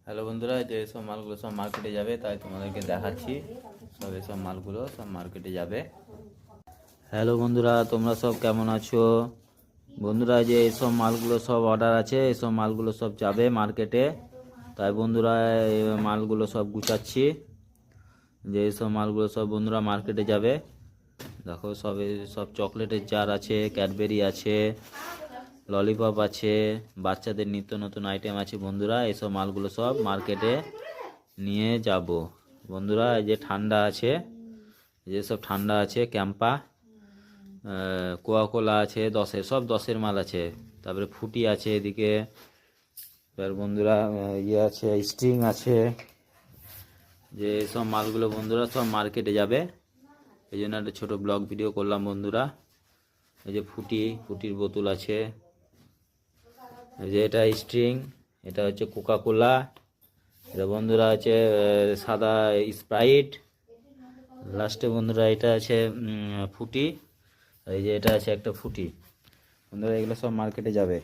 Hello বন্ধুরা, যে সব মালগুলো সব মার্কেটে যাবে তাই তোমাদেরকে দেখাচ্ছি। সব এসব মালগুলো সব মার্কেটে যাবে। হ্যালো বন্ধুরা, তোমরা সব কেমন আছো? বন্ধুরা, যে এইসব মালগুলো সব অর্ডার আছে, এইসব মালগুলো সব যাবে মার্কেটে। তাই বন্ধুরা এই মালগুলো সব গুছাচ্ছি। যে এইসব মালগুলো সব বন্ধুরা মার্কেটে যাবে। দেখো সব চকলেটের জার আছে, ক্যাডবেরি আছে, ললিপপ আছে, বাচ্চাদের নিত্য নতুন আইটেম আছে বন্ধুরা। এইসব মালগুলো সব মার্কেটে নিয়ে যাব বন্ধুরা। এই যে ঠান্ডা আছে, যেসব ঠান্ডা আছে ক্যাম্পা, কোকা-কোলা আছে, দশের মাল আছে। তারপরে ফুটি আছে এদিকে। এবার বন্ধুরা ইয়ে আছে, স্ট্রিং আছে। যে সব মালগুলো বন্ধুরা সব মার্কেটে যাবে, এই জন্য একটা ছোটো ব্লগ ভিডিও করলাম বন্ধুরা। এই যে ফুটির বোতল আছে। এই যে এটা স্ট্রিং, এটা হচ্ছে কোকা-কোলা, এটা বন্ধুরা আছে সাদা স্প্রাইট। লাস্টে বন্ধুরা এটা আছে ফুটি। এই যে এটা আছে একটা ফুটি বন্ধুরা। এগুলো সব মার্কেটে যাবে।